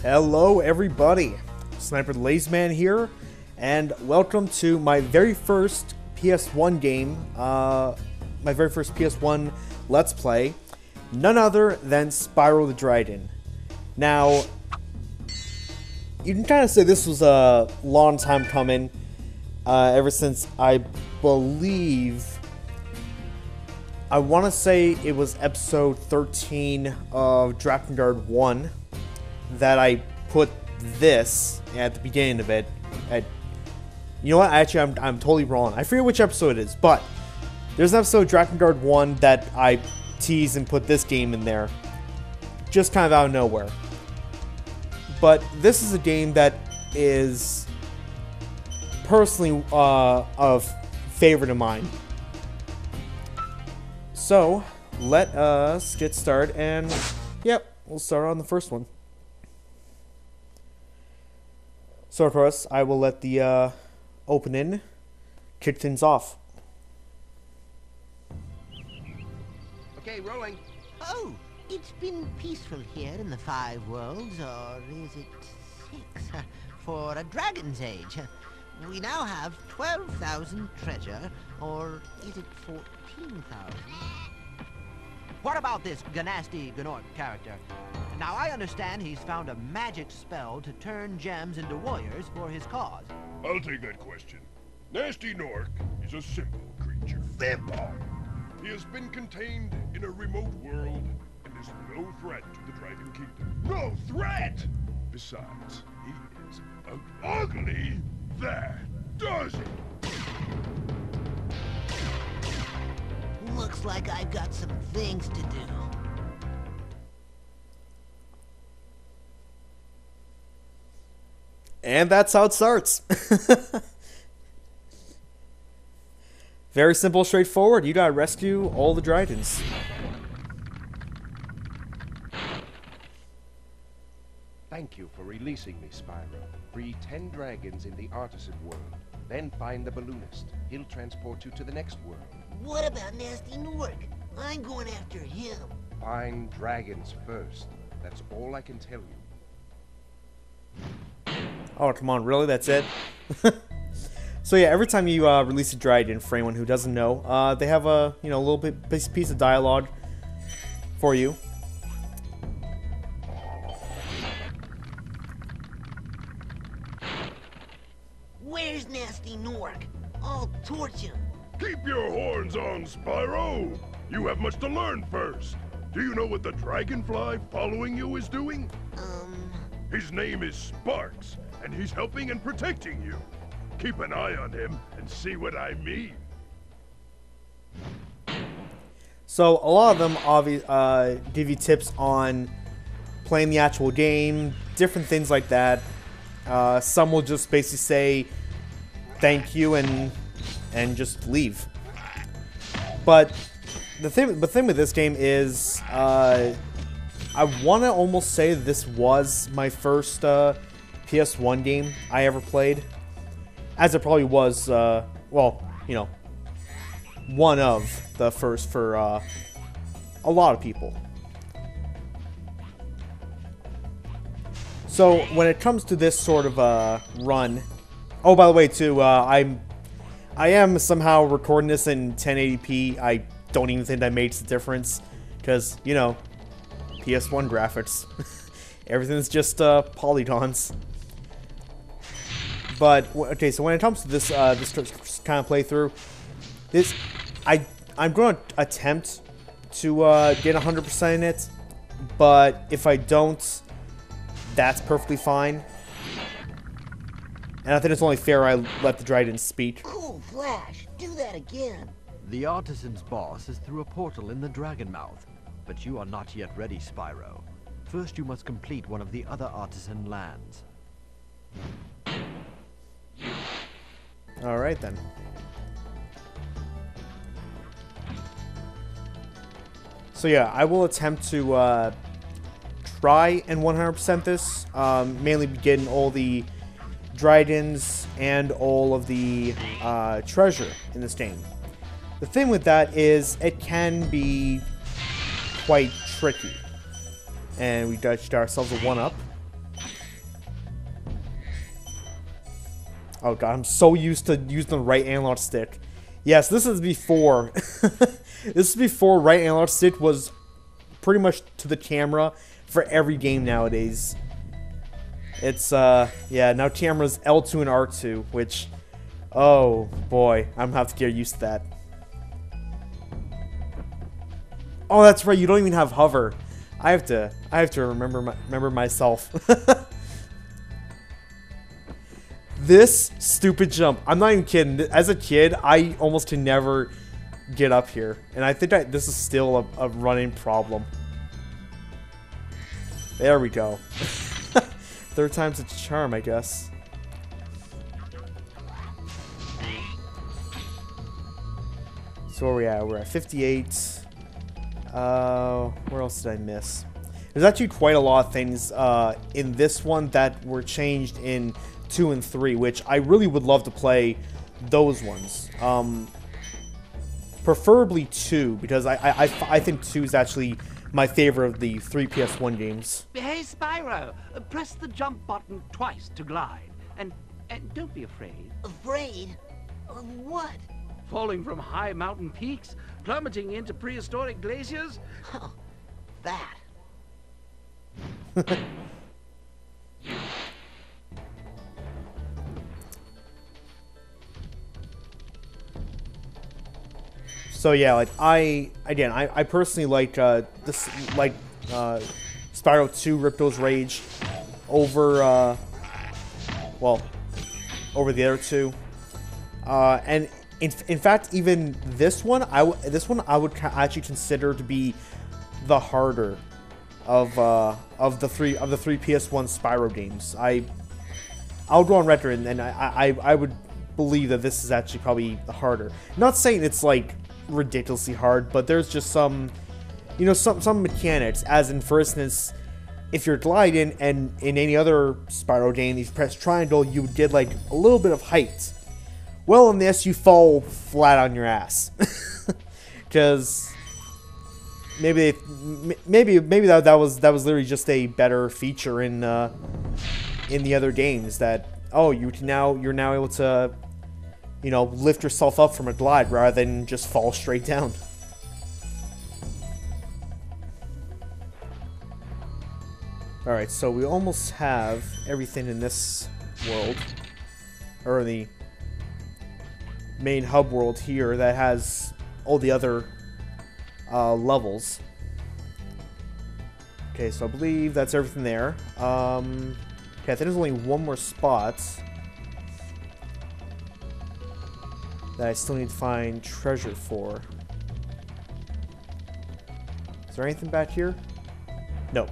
Hello everybody, Snipertheladiesman here, and welcome to my very first PS1 game, my very first PS1 Let's Play, none other than Spyro the Dragon. Now, you can kind of say this was a long time coming, ever since I believe, I want to say it was episode 13 of Drakengard 1 that I put this at the beginning of it. You know what? Actually, I'm totally wrong. I forget which episode it is, but there's an episode of Drakengard 1 that I teased and put this game in there, just kind of out of nowhere. But this is a game that is personally a favorite of mine. So, let us get started, and yep, we'll start on the first one. So, of course, I will let the opening kick things off. Okay, rolling. Oh, it's been peaceful here in the Five Worlds, or is it 6? For a dragon's age. We now have 12,000 treasure, or is it 14,000? What about this Ganasty Gnorc character? Now, I understand he's found a magic spell to turn gems into warriors for his cause. I'll take that question. Nasty Gnorc is a simple creature. Simple! He has been contained in a remote world and is no threat to the Dragon Kingdom. No threat! Besides, he is ugly. That does it! Looks like I've got some things to do. And that's how it starts. Very simple, straightforward. You gotta rescue all the dragons. Thank you for releasing me, Spyro. Free 10 dragons in the artisan world. Then find the balloonist. He'll transport you to the next world. What about Nasty Gnorc? I'm going after him. Find dragons first. That's all I can tell you. Oh, come on, really? That's it? So yeah, every time you release a dragon, for anyone who doesn't know, they have a little bit piece of dialogue for you. Where's Nasty Gnorc? I'll torch him. Keep your horns on, Spyro! You have much to learn first. Do you know what the dragonfly following you is doing? His name is Sparks, and he's helping and protecting you. Keep an eye on him and see what I mean. So a lot of them give you tips on playing the actual game, different things like that. Some will just basically say thank you and just leave. But the thing with this game is I want to almost say this was my first PS1 game I ever played, as it probably was well, one of the first for a lot of people. So when it comes to this sort of run, oh, by the way, too, I am somehow recording this in 1080p. I don't even think that makes a difference, because, PS1 graphics. Everything's just polygons. But, okay, so when it comes to this this kind of playthrough, I'm going to attempt to get 100% in it, but if I don't, that's perfectly fine. And I think it's only fair I let the dragons speak. Cool Flash, do that again. The artisan's boss is through a portal in the dragon mouth, but you are not yet ready, Spyro. First you must complete one of the other artisan lands. Alright then. So yeah, I will attempt to try and 100% this, mainly getting all the dragons and all of the treasure in this game. The thing with that is it can be quite tricky. And we got ourselves a 1-up. Oh god, I'm so used to using the right analog stick. Yes, this is before. This is before right analog stick was pretty much to the camera for every game nowadays. It's, yeah, now camera's L2 and R2, which, oh boy, I'm gonna have to get used to that. Oh, that's right, you don't even have hover. I have to remember myself. This stupid jump, I'm not even kidding. As a kid, I almost could never get up here. And I think this is still a running problem. There we go. Third time's a charm, I guess. So where are we at? We're at 58. Where else did I miss? There's actually quite a lot of things in this one that were changed in 2 and 3, which I really would love to play those ones. Preferably 2, because I think 2 is actually my favorite of the 3 PS1 games. Hey, Spyro, press the jump button twice to glide. And don't be afraid. Afraid? Of what? Falling from high mountain peaks? Plummeting into prehistoric glaciers? Oh, that. So yeah, like I personally like this, like Spyro 2 Ripto's Rage over well, over the other two, and in fact even this one I would actually consider to be the harder of the three PS1 Spyro games. I'll go on record and I would believe that this is actually probably the harder. Not saying it's like ridiculously hard, but there's just some, you know, some mechanics, as in, for instance, if you're gliding and in any other Spyro game, if you press triangle, you would get like a little bit of height. Well, in this, you fall flat on your ass. Because maybe that was literally just a better feature in the other games, that you're now able to, you know, lift yourself up from a glide rather than just fall straight down. Alright, so we almost have everything in this world, or the main hub world here, that has all the other levels. Okay, so I believe that's everything there. Okay, I think there's only one more spot that I still need to find treasure for. Is there anything back here? No.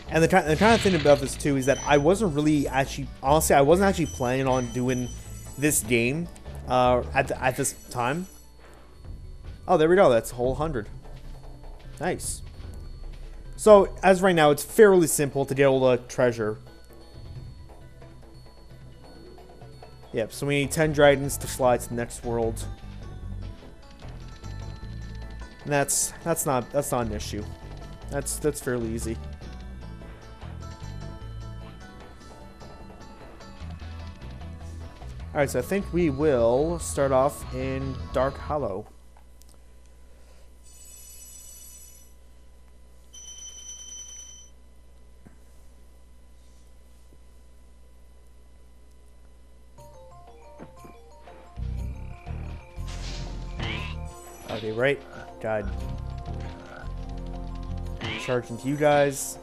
And the kind of thing about this too is that I wasn't really actually, honestly, I wasn't actually planning on doing this game at this time. Oh, there we go. That's a whole 100. Nice. So, as right now, it's fairly simple to get all the treasure. Yep, so we need 10 dragons to fly to the next world. And that's not an issue. That's fairly easy. Alright, so I think we will start off in Dark Hollow. Okay, right. God. Charge into you guys.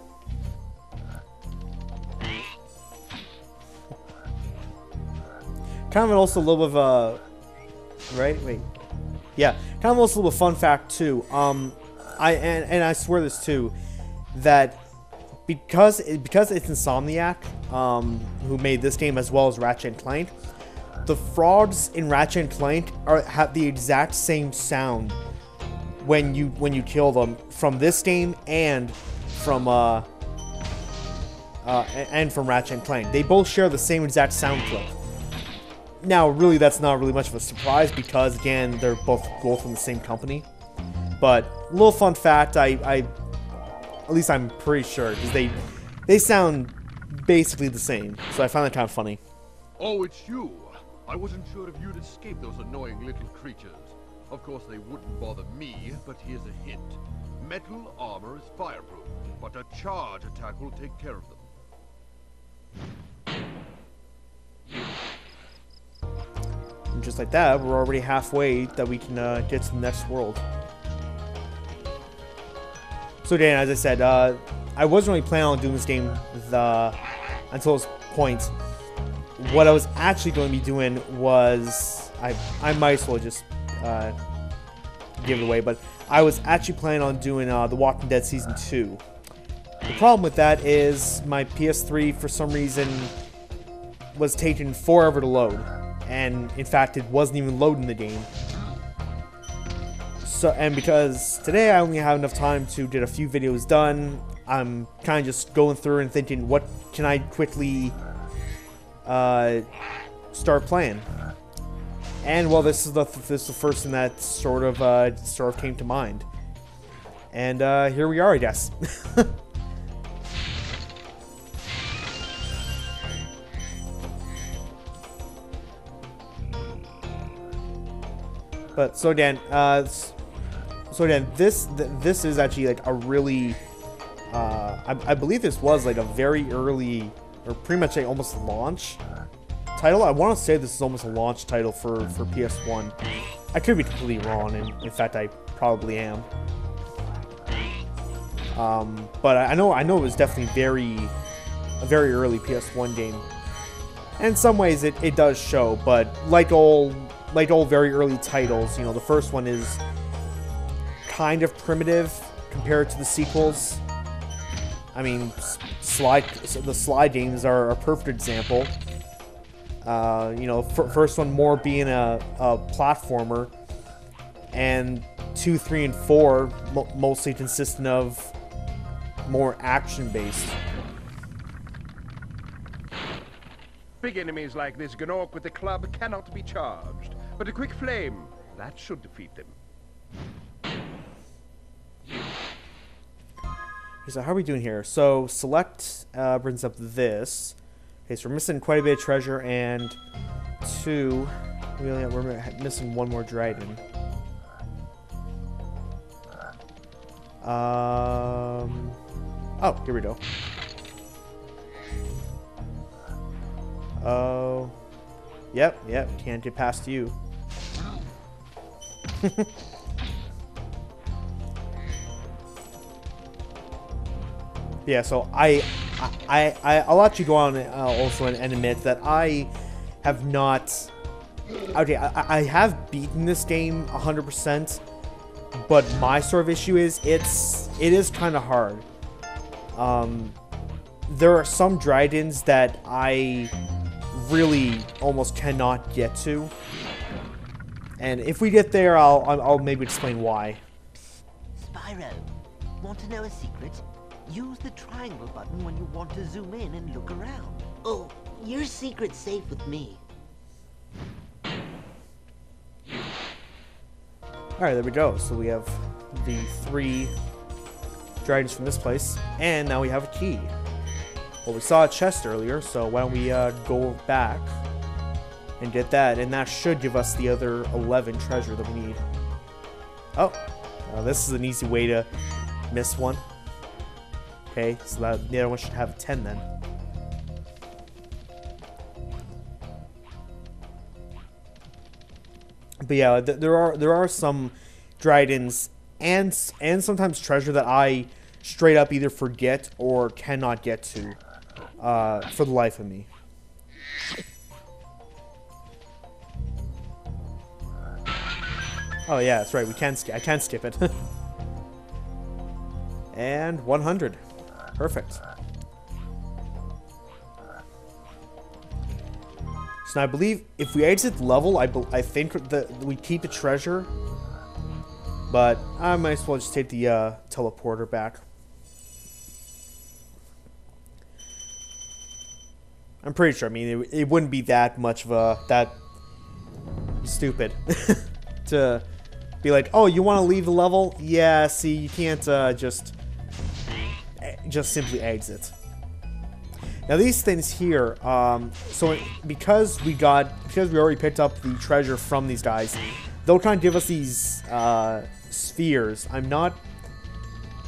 Kind of also a little bit of a... Right? Wait. Yeah. Kind of also a little fun fact, too. I swear this, too. That because it's Insomniac, who made this game as well as Ratchet & Clank, the frogs in Ratchet & Clank have the exact same sound when you kill them from this game and from Ratchet & Clank. They both share the same exact sound clip. Now, really, that's not really much of a surprise because, again, they're both from the same company. But, little fun fact, I At least I'm pretty sure, because they sound basically the same. So I find that kind of funny. Oh, it's you. I wasn't sure if you'd escape those annoying little creatures. Of course, they wouldn't bother me, but here's a hint. Metal armor is fireproof, but a charge attack will take care of them. And just like that, we're already halfway that we can get to the next world. So Dan, as I said, I wasn't really planning on doing this game until this point. What I was actually going to be doing was, I might as well just give it away, but I was actually planning on doing The Walking Dead Season 2. The problem with that is my PS3, for some reason, was taking forever to load. And, in fact, it wasn't even loading the game. So, and because today I only have enough time to get a few videos done, I'm kind of just going through and thinking, what can I quickly start playing? And well, this is the first thing that sort of came to mind, and here we are, I guess. But so Dan, this is actually like a really, I believe this was like a very early, or pretty much like almost launch title. I want to say this is almost a launch title for PS1. I could be completely wrong, and in fact, I probably am. But I know it was definitely a very early PS1 game. And in some ways, it does show. But like all very early titles, you know, the first one is kind of primitive compared to the sequels. I mean, the Sly games are a perfect example. You know, first one more being a platformer, and 2, 3, and 4 mostly consisting of more action-based. Big enemies like this Gnorc with the club cannot be charged, but a quick flame, that should defeat them. So how are we doing here? So select brings up this. Okay, so we're missing quite a bit of treasure, and 2, we're missing 1 more dragon. Oh, here we go. Oh, yep, can't get past you. Yeah, so I'll let you go on also and admit that I have not. Okay, I have beaten this game 100%, but my sort of issue is it is kind of hard. There are some dragons that I really almost cannot get to, and if we get there, I'll maybe explain why. Spyro, want to know a secret? Use the triangle button when you want to zoom in and look around. Oh, your secret's safe with me. Alright, there we go. So we have the 3 dragons from this place, and now we have a key. Well, we saw a chest earlier, so why don't we go back and get that, and that should give us the other 11 treasure that we need. Oh, this is an easy way to miss one. Okay, so that the other one should have 10 then. But yeah, there are some dragons and sometimes treasure that I straight up either forget or cannot get to for the life of me. Oh yeah, that's right. I can skip it. And 100. Perfect. So now I believe if we exit the level, I think that we keep the treasure, but I might as well just take the teleporter back. I'm pretty sure. I mean, it wouldn't be that much of that stupid to be like, oh, you want to leave the level? Yeah. See, you can't just just simply exit. Now these things here, so because we already picked up the treasure from these guys, they'll kind of give us these spheres. I'm not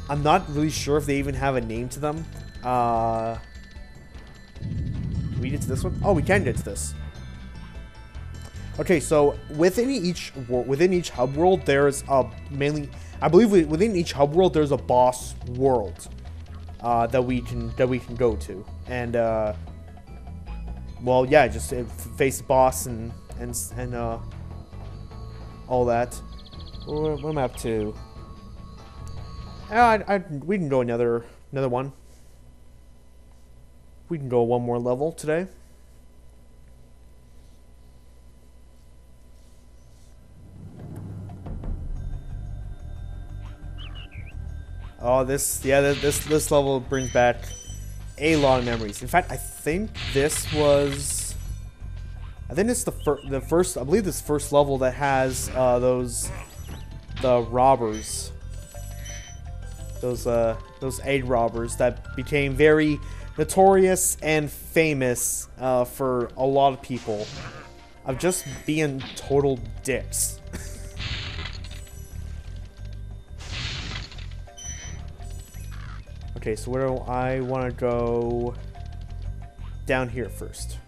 really sure if they even have a name to them. Can we get to this one? Oh, we can get to this. Okay, so within each hub world, there's I believe within each hub world there's a boss world that we can go to, and well, yeah, just face the boss and all that. What am I up to? We can go another one. We can go one more level today. Oh, this level brings back a lot of memories. In fact, I think it's the first. I believe this first level that has the robbers, those aid robbers that became very notorious and famous for a lot of people of just being total dicks. Okay, so where do I want to go? Down here first.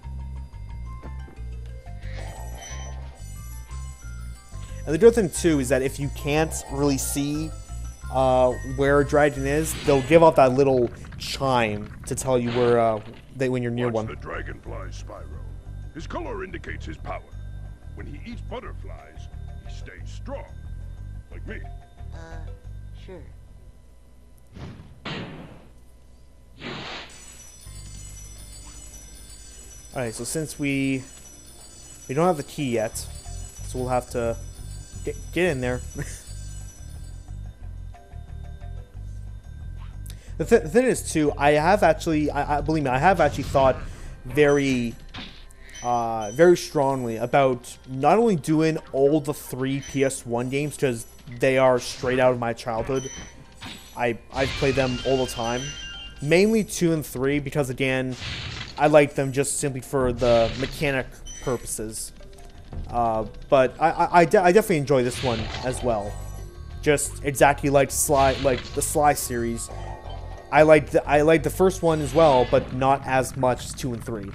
And the good thing too is that if you can't really see where a dragon is, they'll give off that little chime to tell you where when you're near one. Watch the dragonfly, Spyro. His color indicates his power. When he eats butterflies, he stays strong, like me. Sure. Alright, so since we don't have the key yet, so we'll have to get in there. The thing is too, I have actually, believe me, I have actually thought very strongly about not only doing all the 3 PS1 games, because they are straight out of my childhood. I've played them all the time. Mainly 2 and 3, because again, I like them just simply for the mechanic purposes. But I definitely enjoy this one as well. Just exactly like the Sly series. I like the first one as well, but not as much as 2 and 3.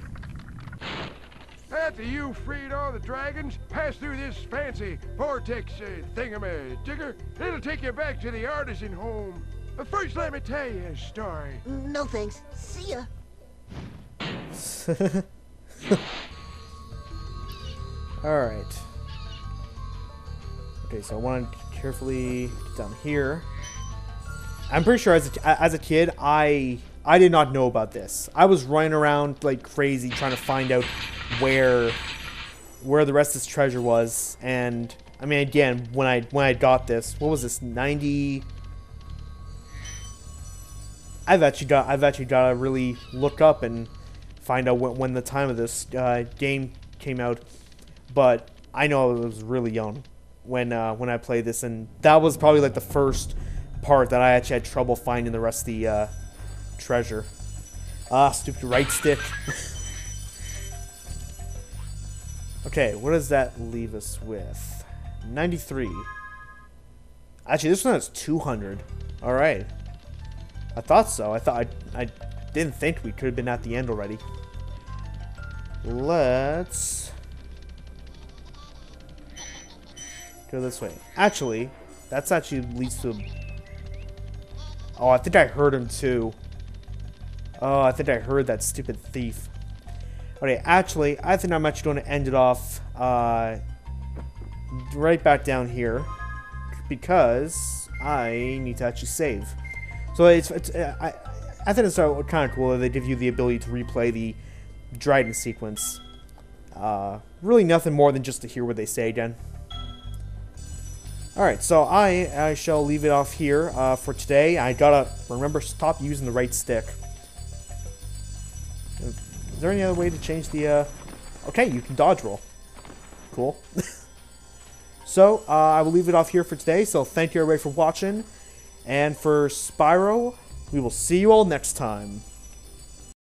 After you freed all the dragons, pass through this fancy vortex thingamajigger. It'll take you back to the artisan home. But first, let me tell you a story. No thanks. See ya. Alright. Okay, so I want to carefully get down here. I'm pretty sure as a kid, I did not know about this. I was running around like crazy trying to find out where the rest of this treasure was. And I mean, again, when I got this, what was this, 90? I've actually got to really look up and find out when the time of this game came out. But I know I was really young when I played this, and that was probably like the first part that I actually had trouble finding the rest of the treasure. Stupid right stick. Okay, what does that leave us with? 93. Actually, this one has 200. All right. I thought so. I didn't think we could have been at the end already. Let's go this way. Actually, that's actually leads to. Oh, I think I heard him too. Oh, I think I heard that stupid thief. Okay, actually, I think I'm actually going to end it off right back down here because I need to actually save. So I think it's kind of cool that they give you the ability to replay the dragon sequence. Really nothing more than just to hear what they say again. Alright, so I shall leave it off here for today. I gotta remember, stop using the right stick. Is there any other way to change the... Okay, you can dodge roll. Cool. So, I will leave it off here for today. So, thank you everybody for watching. And for Spyro, We will see you all next time.